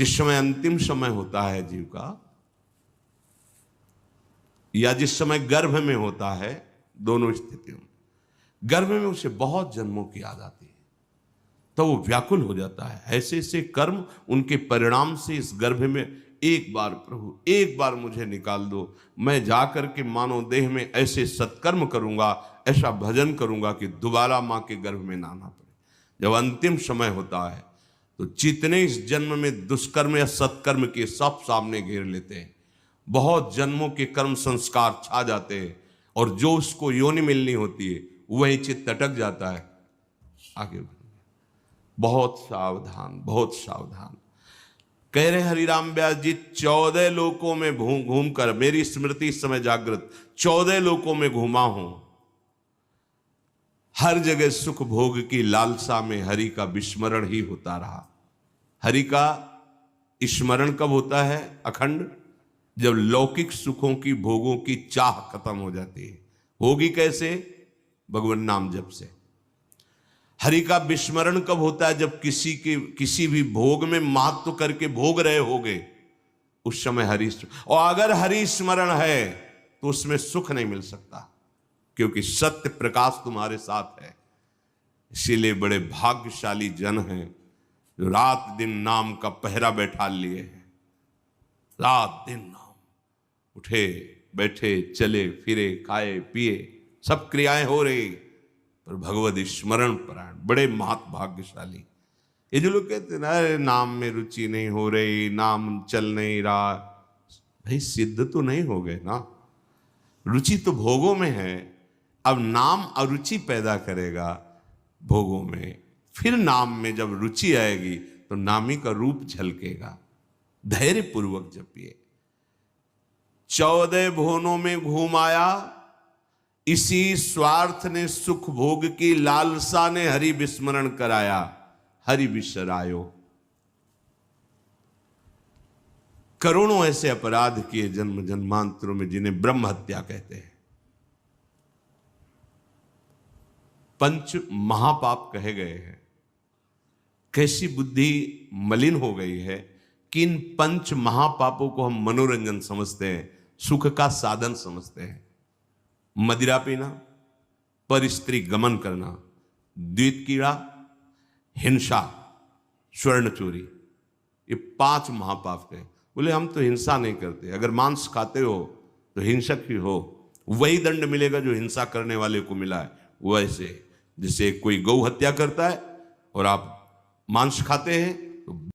जिस समय अंतिम समय होता है जीव का, या जिस समय गर्भ में होता है, दोनों स्थितियों में, गर्भ में उसे बहुत जन्मों की याद आती है, तो वो व्याकुल हो जाता है। ऐसे ऐसे कर्म उनके परिणाम से इस गर्भ में, एक बार प्रभु एक बार मुझे निकाल दो, मैं जाकर के मानव देह में ऐसे सत्कर्म करूंगा, ऐसा भजन करूंगा कि दोबारा मां के गर्भ में ना आना पड़े। जब अंतिम समय होता है तो जितने इस जन्म में दुष्कर्म या सत्कर्म के सब सामने घेर लेते हैं, बहुत जन्मों के कर्म संस्कार छा जाते हैं, और जो उसको योनि मिलनी होती है वही चित्त अटक जाता है। आगे बहुत सावधान, बहुत सावधान। कह रहे हरिराम व्यास जी, 14 लोकों में घूम कर, मेरी स्मृति इस समय जागृत, 14 लोकों में घूमा हूं, हर जगह सुख भोग की लालसा में हरि का विस्मरण ही होता रहा। हरि का स्मरण कब होता है अखंड? जब लौकिक सुखों की, भोगों की चाह खत्म हो जाती है। होगी कैसे? भगवान नाम जप से। हरि का विस्मरण कब होता है? जब किसी भी भोग में महत्व करके भोग रहे होगे, उस समय हरि, और अगर हरि स्मरण है तो उसमें सुख नहीं मिल सकता, क्योंकि सत्य प्रकाश तुम्हारे साथ है। इसीलिए बड़े भाग्यशाली जन हैं जो रात दिन नाम का पहरा बैठा लिए हैं। रात दिन नाम, उठे बैठे, चले फिरे, खाए पिए, सब क्रियाएं हो रही, पर भगवत स्मरण परायण, बड़े महत भाग्यशाली। ये जो लोग कहते हैं ना, नाम में रुचि नहीं हो रही, नाम चल नहीं रहा, भाई सिद्ध तो नहीं हो गए ना। रुचि तो भोगों में है, अब नाम अरुचि पैदा करेगा भोगों में, फिर नाम में जब रुचि आएगी तो नामी का रूप झलकेगा। धैर्य पूर्वक जपिए। 14 भुवनों में घूम आया, इसी स्वार्थ ने सुख भोग की लालसा ने हरि विस्मरण कराया, हरि बिसरायो। करोड़ों ऐसे अपराध किए जन्म जन्मांतरों में, जिन्हें ब्रह्म हत्या कहते हैं, पंच महापाप कहे गए हैं। कैसी बुद्धि मलिन हो गई है कि इन पंच महापापों को हम मनोरंजन समझते हैं, सुख का साधन समझते हैं। मदिरा पीना, पर स्त्री गमन करना, द्वित कीड़ा, हिंसा, स्वर्ण चोरी, ये 5 महापाप है। बोले हम तो हिंसा नहीं करते, अगर मांस खाते हो तो हिंसक ही हो, वही दंड मिलेगा जो हिंसा करने वाले को मिला है। वैसे जैसे कोई गौ हत्या करता है और आप मांस खाते हैं तो